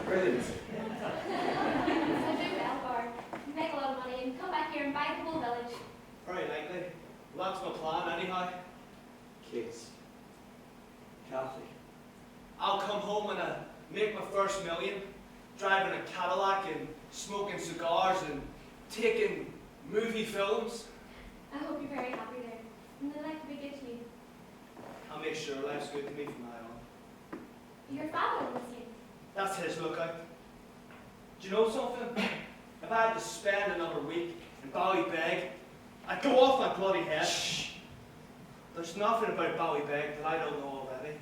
[SPEAKER 12] Brilliant.
[SPEAKER 9] So do well, Gar. Make a lot of money and come back here and buy the whole village.
[SPEAKER 11] Very likely. Well, that's my plan anyhow.
[SPEAKER 12] Kate. Catholic.
[SPEAKER 11] I'll come home and make my first million, driving a Cadillac and smoking cigars and taking movie films.
[SPEAKER 9] I hope you're very happy there. And they'd like to be good to you.
[SPEAKER 11] I'll make sure life's good to me from now on.
[SPEAKER 9] Your father will miss you.
[SPEAKER 11] That's his lookout. Do you know something? If I had to spend another week in Ballybeg, I'd go off my bloody head. Shh. There's nothing about Ballybeg that I don't know already.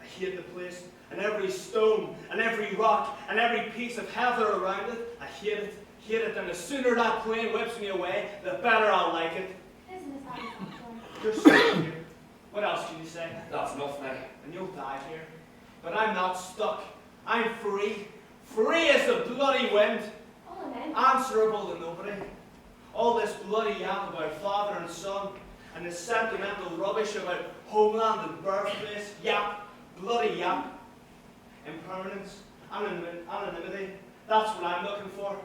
[SPEAKER 11] I hate the place, and every stone, and every rock, and every piece of heather around it. I hate it, and the sooner that plane whips me away, the better I'll like it.
[SPEAKER 9] Isn't this how you sound,
[SPEAKER 11] You're stuck here. What else can you say?
[SPEAKER 12] That's enough now.
[SPEAKER 11] And you'll die here. But I'm not stuck. I'm free. Free as the bloody wind.
[SPEAKER 9] Oh, and then.
[SPEAKER 11] Answerable to nobody. All this bloody yap about father and son, and this sentimental rubbish about homeland and birthplace. Yap. Bloody yap. Impermanence. Anonymity. That's what I'm looking for.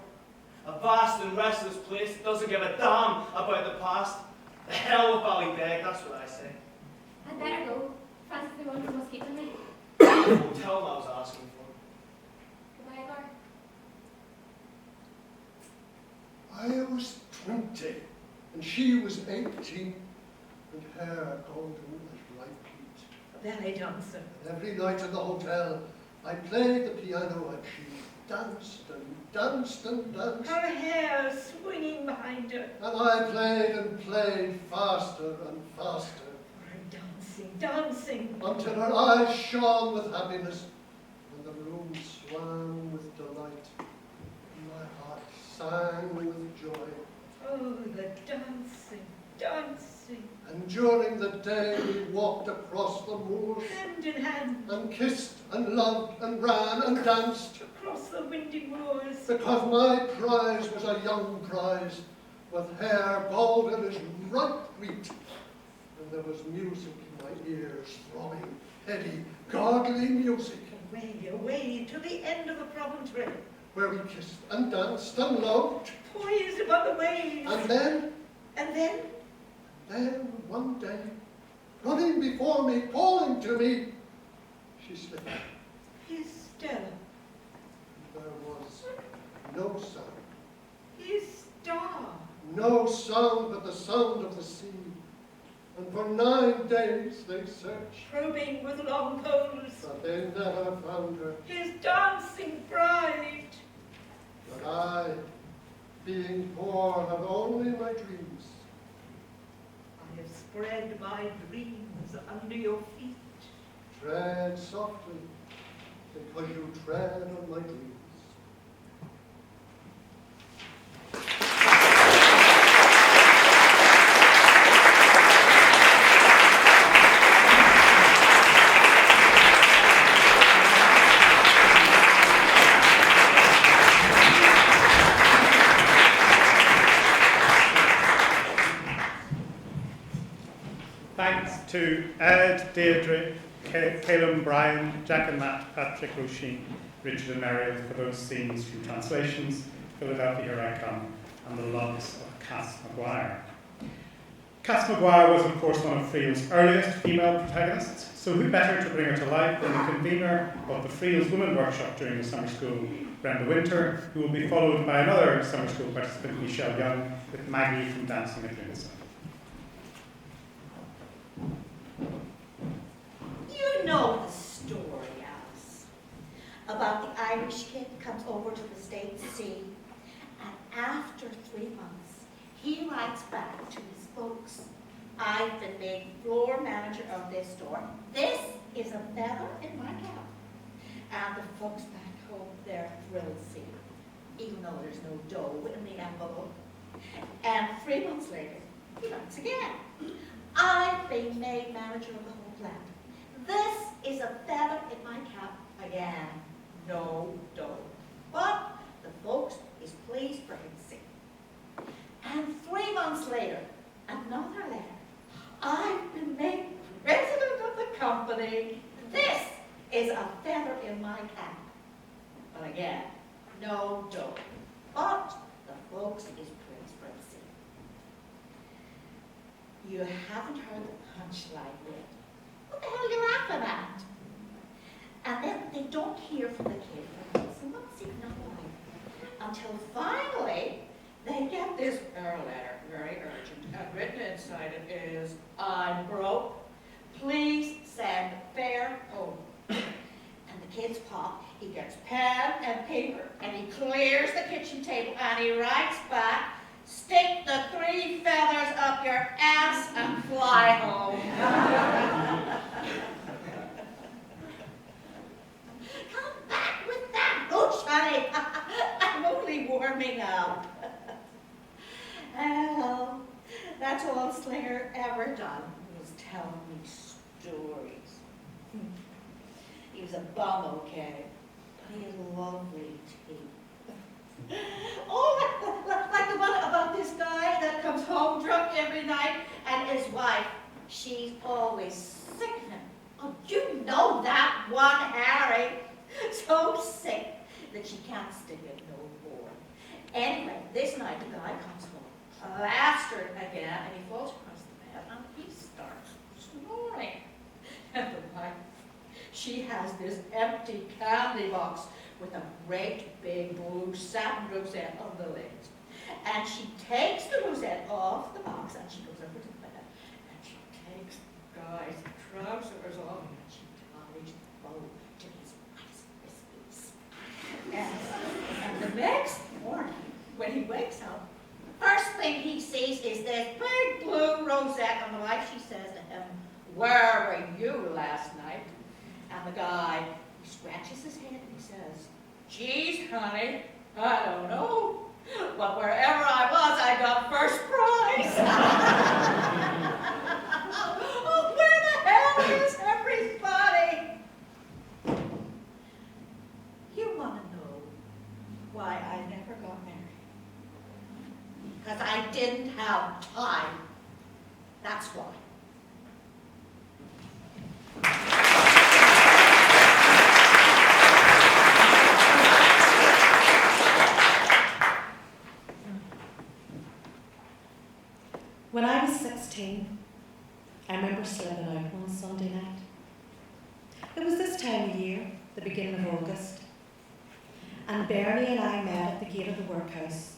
[SPEAKER 11] A vast and restless place that doesn't give a damn about the past. The hell with Ballybeg, that's what I say.
[SPEAKER 9] I'd better go. Francis the one who must keep me.
[SPEAKER 11] Tell him I was asking for.
[SPEAKER 9] Goodbye, Gar.
[SPEAKER 15] I was 20, and she was 18, and hair golden as ripe peach.
[SPEAKER 6] Belly dancing.
[SPEAKER 15] And every night in the hotel, I played the piano, and she danced and danced and danced.
[SPEAKER 6] Her hair swinging behind her.
[SPEAKER 15] And I played and played faster and faster,
[SPEAKER 6] Dancing.
[SPEAKER 15] until her eyes shone with happiness, and the room swam with delight, and my heart sang with joy.
[SPEAKER 6] Oh, the dancing.
[SPEAKER 15] And during the day we walked across the moors,
[SPEAKER 6] Hand in hand,
[SPEAKER 15] and kissed and loved and ran and danced,
[SPEAKER 6] across the windy moors.
[SPEAKER 15] because my prize was a young prize, with hair golden as ripe wheat, and there was music in my ears, throbbing, heady, godly music,
[SPEAKER 6] Away, away, to the end of the promontory,
[SPEAKER 15] where we kissed and danced and loved.
[SPEAKER 6] poised above the waves.
[SPEAKER 15] And
[SPEAKER 6] then,
[SPEAKER 15] then one day, running before me, calling to me, she slipped.
[SPEAKER 6] his Stella,
[SPEAKER 15] There was no sound.
[SPEAKER 6] his star.
[SPEAKER 15] No sound but the sound of the sea. And for 9 days they searched,
[SPEAKER 6] Probing with long poles,
[SPEAKER 15] but they never found her.
[SPEAKER 6] his dancing bride.
[SPEAKER 15] But I, being poor, have only my dreams.
[SPEAKER 6] I have spread my dreams under your feet.
[SPEAKER 15] Tread softly, because you tread on my dreams.
[SPEAKER 4] Thanks to Ed, Deirdre, Caleb, Brian, Jack and Matt, Patrick, Roisin, Richard and Mariel for those scenes from translations, Philadelphia Here I Come, and the loves of Cass Maguire. Cass Maguire was of course one of Friel's earliest female protagonists, so who better to bring her to life than the convener of the Friel's Women Workshop during the summer school, Brenda Winter, who will be followed by another summer school participant, Michelle Young, with Maggie from Dancing at Windsor.
[SPEAKER 6] You know the story, Alice, about the Irish kid comes over to the States Sea, and after 3 months, he writes back to his folks, I've been made floor manager of this store. This is a feather in my cap. And the folks back home, they're thrilled to see it, even though there's no dough in the envelope. And 3 months later, he writes again. I've been made manager of the whole plant. This is a feather in my cap again. No dough. But the folks is pleased for him to see. And 3 months later, another letter. I've been made president of the company. This is a feather in my cap. But again, no dough. But the folks is pleased for him to see. You haven't heard the punchline yet. What the hell are you laughing at? And then they don't hear from the kid for months and months, even not until finally they get this letter, very urgent, and written inside it is, I'm broke, please send fare home. And the kid's pop, he gets pen and paper, and he clears the kitchen table, and he writes back, stick the 3 feathers up your ass and fly home. Come back with that gooch, honey. I'm only warming up. Well, that's all Slinger ever done, was telling me stories. He was a bum, okay, but he had lovely teeth. Oh, like the one about this guy that comes home drunk every night, and his wife, she's always sick of him. Oh, you know that one, Harry. So sick that she can't stick it no more. Anyway, this night the guy comes home, plastered again, and he falls across the bed, and he starts snoring. And the wife, she has this empty candy box with a great big blue satin rosette on the lid. And she takes the rosette off the box and she goes over to the bed and she takes the guy's trousers off and she ties the bow to his Rice Krispies. And the next morning, when he wakes up, first thing he sees is this big blue rosette on the wife. She says to him, where were you last night? And the guy, he scratches his head and he says, geez, honey, I don't know, but wherever I was, I got first prize. Oh, where the hell is everybody? You want to know why I never got married? Because I didn't have time. That's why. were slipping out one Sunday night. It was this time of year, the beginning of August, and Bernie and I met at the gate of the workhouse,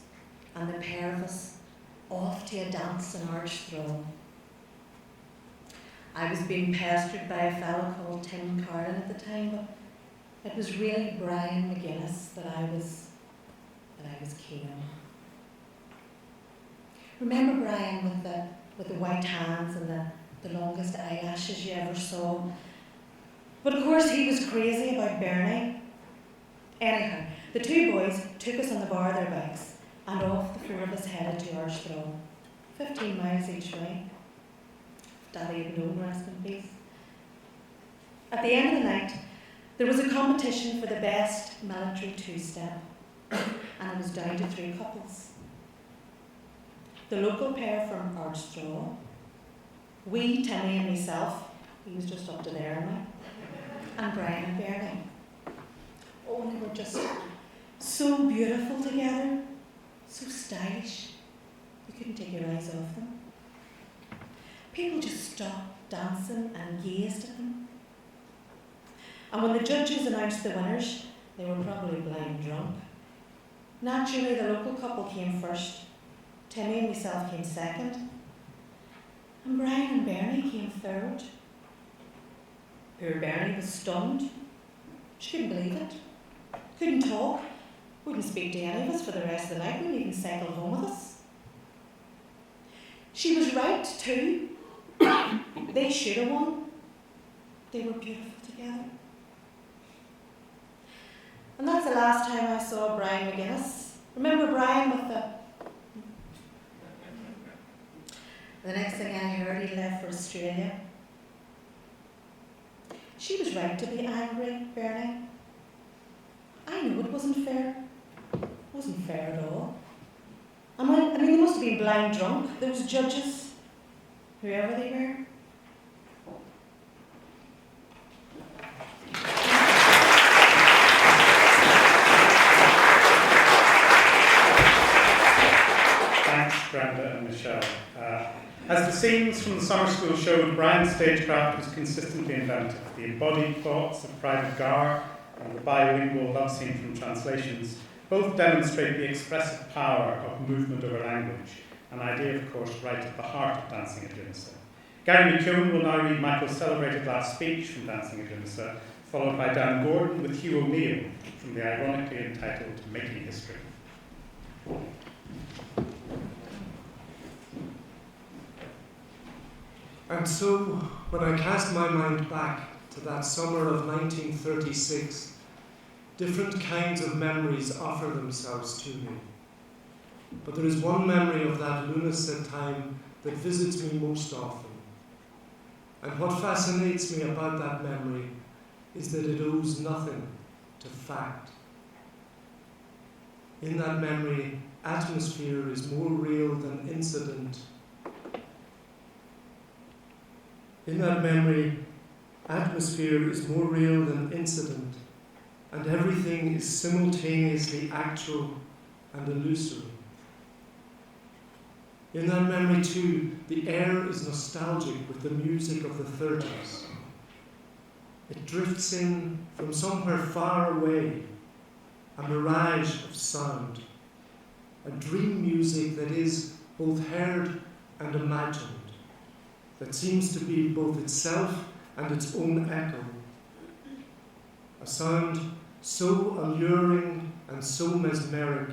[SPEAKER 6] and the pair of us off to a dance in Archthrow. I was being pestered by a fellow called Tim Carlin at the time, but it was really Brian McGuinness that I was keen on. Remember Brian with the white hands and the longest eyelashes you ever saw? But of course he was crazy about Bernie. Anyhow, the two boys took us on the bar of their bikes, and off the four of us headed to Archthrow, 15 miles each way. Daddy had known, rest in peace. At the end of the night, there was a competition for the best military two-step, and it was down to 3 couples. The local pair from Archthrow, we, Timmy and myself, he was just up to there now, and Brian and Bernie. Oh, they were just so beautiful together, so stylish, you couldn't take your eyes off them. People just stopped dancing and gazed at them. And when the judges announced the winners, they were probably blind drunk. Naturally, the local couple came first, Timmy and myself came second, and Brian and Bernie came third. Poor Bernie was stunned. She couldn't believe it. Couldn't talk. Wouldn't speak to any of us for the rest of the night. Wouldn't even cycle home with us. She was right too. They should have won. They were beautiful together. And that's the last time I saw Brian McGuinness. Remember Brian with the next thing I heard, he left for Australia. She was right to be angry, Bernie. I knew it wasn't fair. It wasn't fair at all. I mean, they must have been blind drunk, those judges, whoever they were.
[SPEAKER 4] Thanks, Brenda and Michelle. As the scenes from the summer school showed, Brian's stagecraft was consistently inventive. The embodied thoughts of Private Gar and the bilingual love scene from Translations both demonstrate the expressive power of movement over language, an idea, of course, right at the heart of Dancing at Jinsa. Gary McKeown will now read Michael's celebrated last speech from Dancing at Jinsa, followed by Dan Gordon with Hugh O'Neill from the ironically entitled Making History.
[SPEAKER 16] And so, when I cast my mind back to that summer of 1936, different kinds of memories offer themselves to me. But there is one memory of that lunacy time that visits me most often. And what fascinates me about that memory is that it owes nothing to fact. In that memory, atmosphere is more real than incident. In that memory, atmosphere is more real than incident, and everything is simultaneously actual and illusory. In that memory too, the air is nostalgic with the music of the 30s. It drifts in from somewhere far away, a mirage of sound, a dream music that is both heard and imagined, that seems to be both itself and its own echo. A sound so alluring and so mesmeric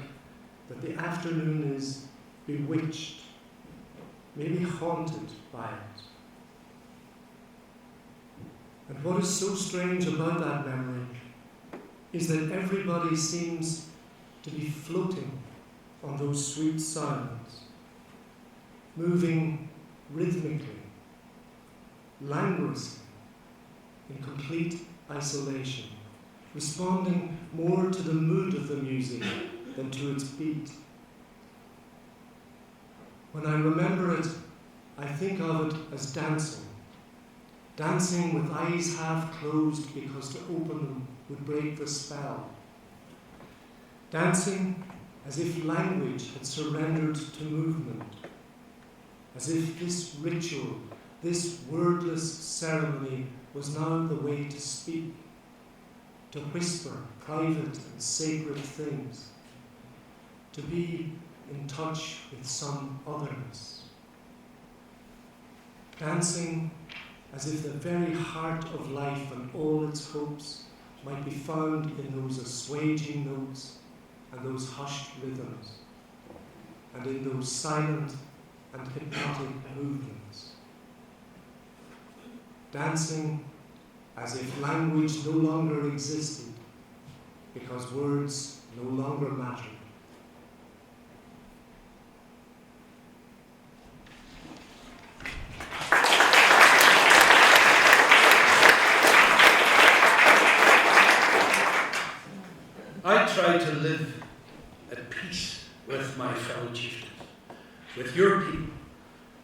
[SPEAKER 16] that the afternoon is bewitched, maybe haunted by it. And what is so strange about that memory is that everybody seems to be floating on those sweet sounds, moving rhythmically, languorously, in complete isolation, responding more to the mood of the music than to its beat. When I remember it, I think of it as dancing. Dancing with eyes half closed because to open them would break the spell. Dancing as if language had surrendered to movement. As if this ritual this wordless ceremony was now the way to speak, to whisper private and sacred things, to be in touch with some otherness. Dancing as if the very heart of life and all its hopes might be found in those assuaging notes and those hushed rhythms, and in those silent and hypnotic movements. Dancing as if language no longer existed, because words no longer mattered.
[SPEAKER 7] I try to live at peace with my fellow chieftains, with your people,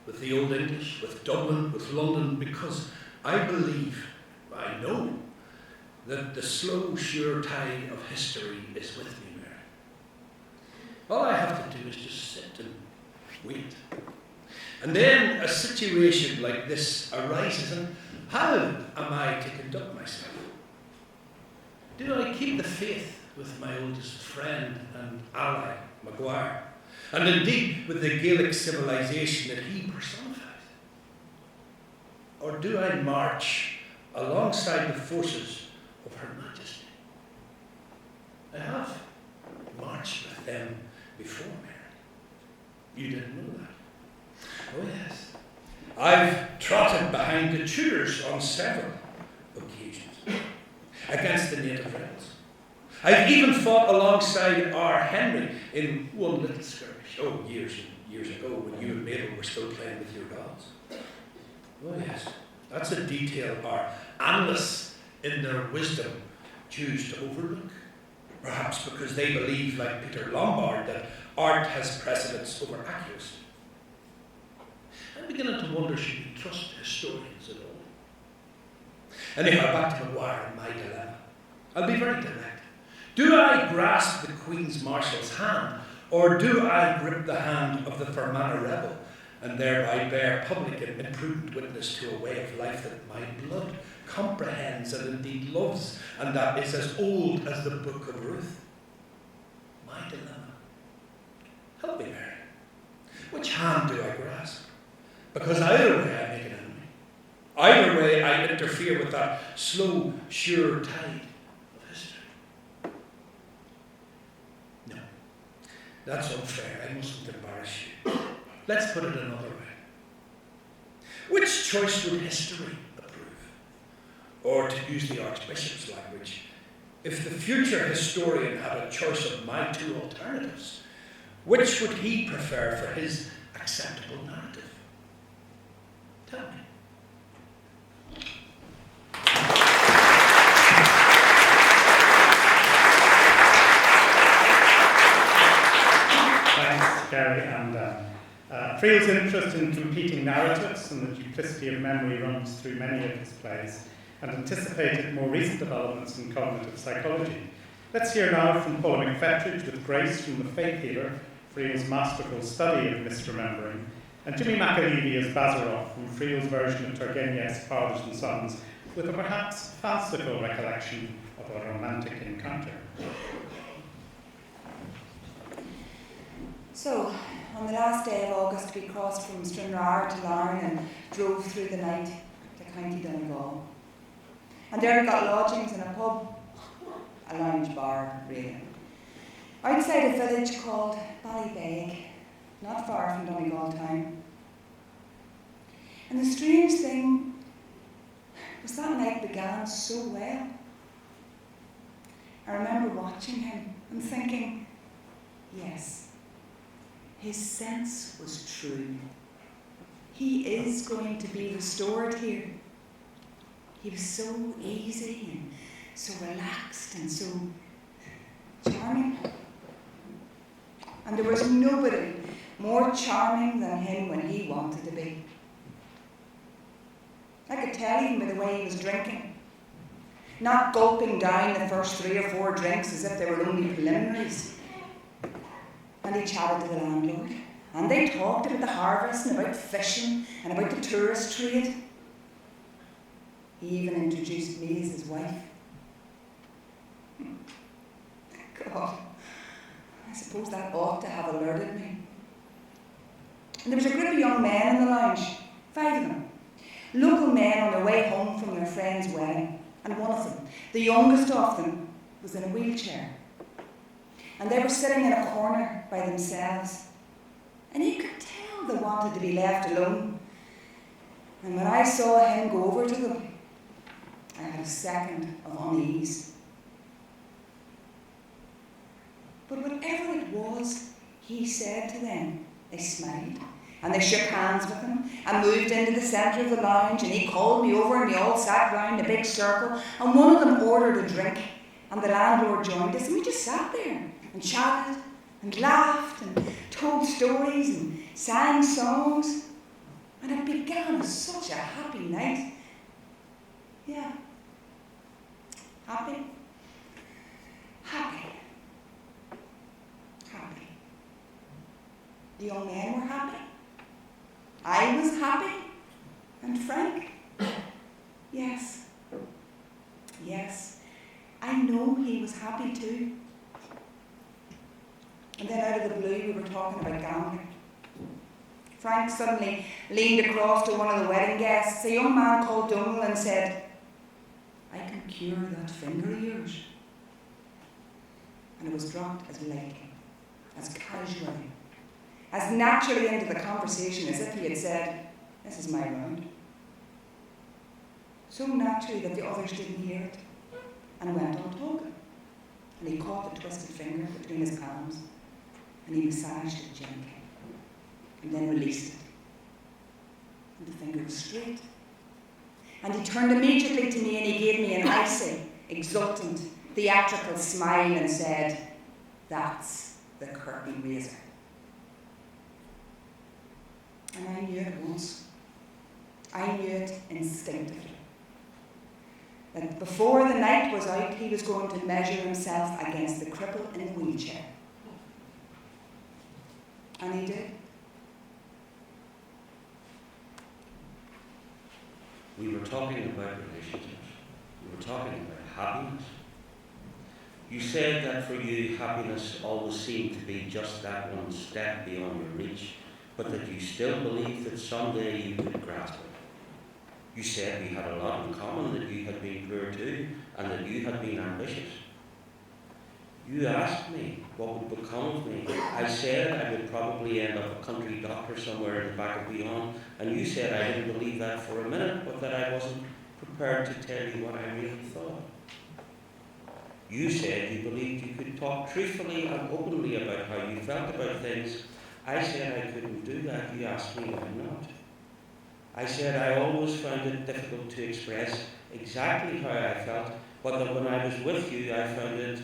[SPEAKER 7] with the Old English, with Dublin, with London, because I believe, I know, that the slow, sure tide of history is with me, Mary. All I have to do is just sit and wait. And then a situation like this arises, and how am I to conduct myself? Do I keep the faith with my oldest friend and ally, Maguire, and indeed with the Gaelic civilization that he personified? Or do I march alongside the forces of Her Majesty? I have marched with them before, Mary. You didn't know that? Oh yes. I've trotted behind the Tudors on several occasions against the native rebels. I've even fought alongside our Henry in one little skirmish, years and years ago, when you and Mabel were still playing with your dolls. Oh yes, that's a detail our analysts in their wisdom choose to overlook. Perhaps because they believe, like Peter Lombard, that art has precedence over accuracy. I'm beginning to wonder, should we trust historians at all? Anyhow, back to Maguire and my dilemma. I'll be very direct. Do I grasp the Queen's Marshal's hand, or do I grip the hand of the Fermanagh rebel, and thereby bear public and imprudent witness to a way of life that my blood comprehends and indeed loves, and that is as old as the Book of Ruth? My dilemma. Help me, Mary. Which hand do I grasp? Because either way I make an enemy. Either way I interfere with that slow, sure tide of history. No, that's unfair. I mustn't embarrass you. Let's put it another way. Which choice would history approve? Or to use the Archbishop's language, if the future historian had a choice of my two alternatives, which would he prefer for his acceptable narrative? Tell me.
[SPEAKER 4] Thanks, Gary and Dan. Friel's interest in competing narratives and the duplicity of memory runs through many of his plays and anticipated more recent developments in cognitive psychology. Let's hear now from Paula McFettridge with Grace from The Faith Healer, Friel's masterful study of misremembering, and Jimmy McAlevey as Bazarov from Friel's version of Turgenev's Fathers and Sons, with a perhaps fanciful recollection of a romantic encounter.
[SPEAKER 17] So, on the last day of August, we crossed from Stranraer to Larne and drove through the night to County Donegal. And there we got lodgings in a pub, a lounge bar, really, outside a village called Ballybeg, not far from Donegal town. And the strange thing was that night began so well. I remember watching him and thinking, yes, his sense was true. He is going to be restored here. He was so easy and so relaxed and so charming. And there was nobody more charming than him when he wanted to be. I could tell even by the way he was drinking. Not gulping down the first 3 or 4 drinks as if they were only preliminaries. And he chatted to the landlord And they talked about the harvest and about fishing and about the tourist trade. He even introduced me as his wife. God, I suppose that ought to have alerted me. And there was a group of young men in the lounge, 5 of them. Local men on their way home from their friend's wedding. And one of them, the youngest of them, was in a wheelchair. And they were sitting in a corner by themselves. And you could tell they wanted to be left alone. And when I saw him go over to them, I had a second of unease. But whatever it was he said to them, they smiled. And they shook hands with him and moved into the centre of the lounge, and he called me over and we all sat round a big circle, and one of them ordered a drink and the landlord joined us, and we just sat there and chatted and laughed and told stories and sang songs, and it began as such a happy night. Yeah. Happy. Happy. Happy. The young men were happy. I was happy. And Frank? Yes. Yes. I know he was happy too. And then out of the blue we were talking about gambling. Frank suddenly leaned across to one of the wedding guests, a young man called Donal, and said, "I can cure that finger of yours." And it was dropped as lightly, as casually, as naturally into the conversation as if he had said, "This is my round." So naturally that the others didn't hear it, and went on talking. And he caught the twisted finger between his palms, and he massaged it gently, and then released it. And the finger was straight. And he turned immediately to me and he gave me an icy, exultant, theatrical smile and said, "That's the curtain raiser." And I knew it at once. I knew it instinctively. That before the night was out, he was going to measure himself against the cripple in the wheelchair. And he did.
[SPEAKER 18] We were talking about relationships. We were talking about happiness. You said that for you, happiness always seemed to be just that one step beyond your reach, but that you still believed that someday you would grasp it. You said we had a lot in common, that you had been poor too, and that you had been ambitious. You asked me what would become of me. I said I would probably end up a country doctor somewhere in the back of beyond, and you said I didn't believe that for a minute, but that I wasn't prepared to tell you what I really thought. You said you believed you could talk truthfully and openly about how you felt about things. I said I couldn't do that. You asked me why not. I said I always found it difficult to express exactly how I felt, but that when I was with you, I found it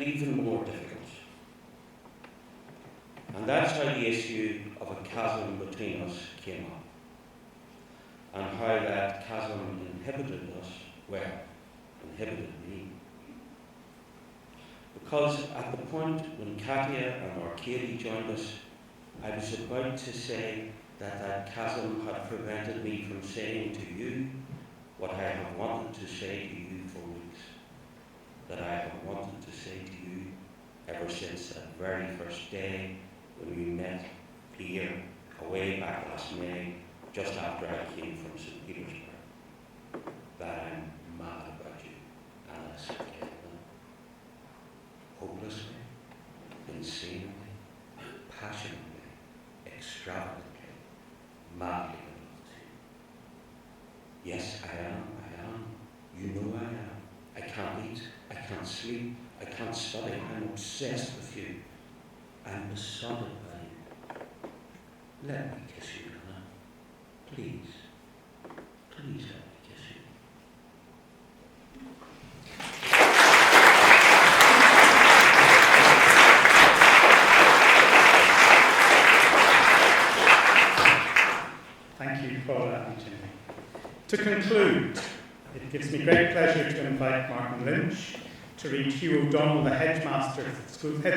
[SPEAKER 18] even more difficult. And that's how the issue of a chasm between us came up. And how that chasm inhibited us, well, inhibited me. Because at the point when Katia and Arcady joined us, I was about to say that chasm had prevented me from saying to you what I have wanted to say to you for weeks. That I have wanted to say to you ever since that very first day when we met here, away back last May, just after I came from St. Petersburg. That I'm mad about you, Alice Caitlin. Hopelessly, insanely, passionately, extravagantly, madly in love to you. Yes, I am. You know I am. I can't eat, I can't sleep, I can't study. I'm obsessed with you. I'm besotted by you. Let me kiss you, Anna. Please. Please let me kiss you.
[SPEAKER 4] Thank you for that, Jimmy. To conclude, it gives me great pleasure to invite Martin Lynch to read Hugh O'Donnell, the head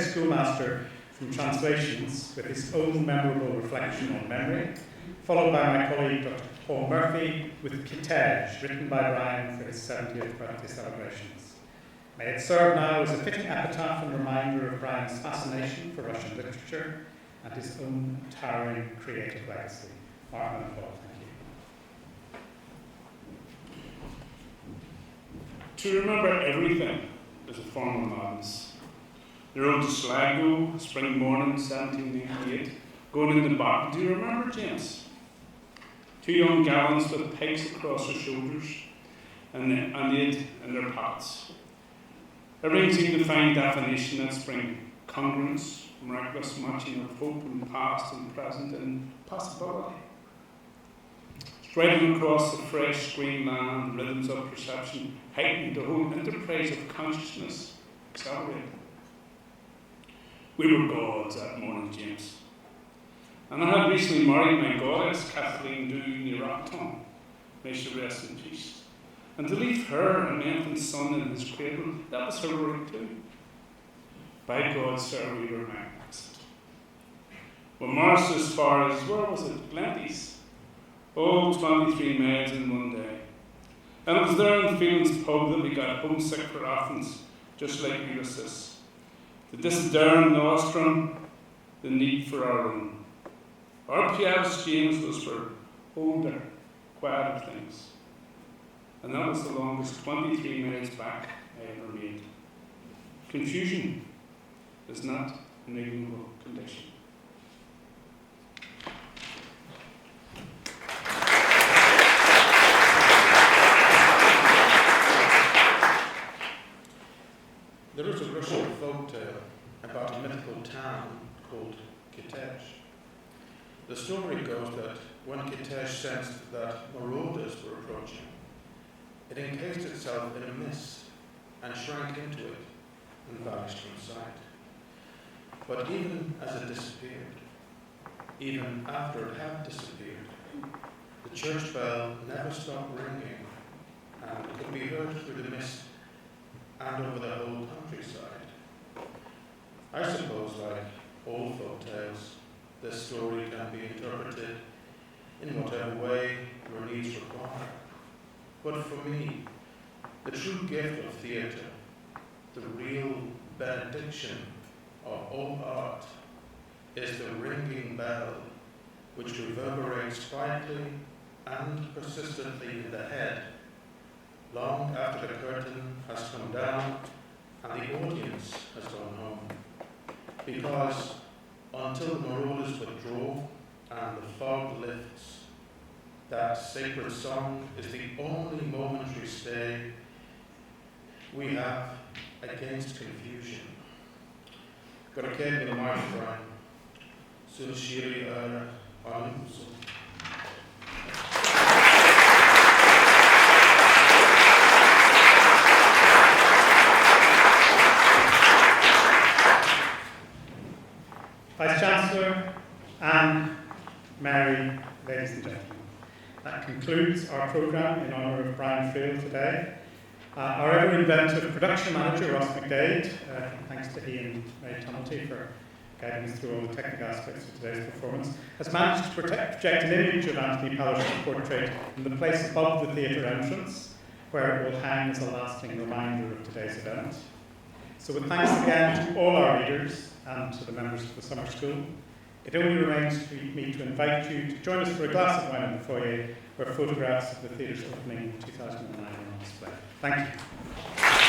[SPEAKER 4] schoolmaster for from Translations with his own memorable reflection on memory, followed by my colleague Dr. Paul Murphy with Kitej, written by Brian for his 70th birthday celebrations. May it serve now as a fitting epitaph and reminder of Brian's fascination for Russian literature and his own towering creative legacy. Martin and Paul, thank you.
[SPEAKER 19] To remember everything is a form of madness. The road to Sligo, spring morning, 1798, going in the back. Do you remember, James? Two young gallants with pegs across their shoulders and aid in their pockets. Everything seemed to find definition that spring. Congruence, miraculous matching of hope and past and present and possibility. Striding across the fresh green land, rhythms of perception heightened, the whole enterprise of consciousness accelerated. We were gods that morning, James. And I had recently married my goddess, Kathleen du Niraton, may she rest in peace. And to leave her and my infant son in his cradle, that was heroic too. By God, sir, we were magnificent. We marched as far as, where was it, Glenties? Oh, 23 miles in one day. And it was there in Phelan's pub that we got homesick for Athens, just like Ulysses. The disdain nostrum, the need for our own. Our Piavis James was for older, quieter things. And that was the longest 23 miles back I ever made. Confusion is not an ignoble condition.
[SPEAKER 20] There is a Russian folktale about a mythical town called Kitej. The story goes that when Kitej sensed that marauders were approaching, it encased itself in a mist and shrank into it and vanished from sight. But even as it disappeared, even after it had disappeared, the church bell never stopped ringing and could be heard through the mist and over the whole countryside. I suppose, like all folk tales, this story can be interpreted in whatever way your needs require. But for me, the true gift of theatre, the real benediction of all art, is the ringing bell which reverberates quietly and persistently in the head long after the curtain has come down and the audience has gone home. Because until the marauders withdraw and the fog lifts, that sacred song is the only momentary stay we have against confusion. Got a kid in the microphone. Sunshiri Anumso.
[SPEAKER 4] Vice-Chancellor, Anne, Mary, ladies and gentlemen. That concludes our programme in honour of Brian Friel today. Our ever-inventive production manager, Ross McDade, thanks to he and Ray Tumulty for guiding us through all the technical aspects of today's performance, has managed to project an image of Anthony Palliser's portrait in the place above the theatre entrance, where it will hang as a lasting reminder of today's event. So with thanks again to all our readers and to the members of the summer school, it only remains for me to invite you to join us for a glass of wine in the foyer, where photographs of the theatre's opening in 2009 are on display. Thank you.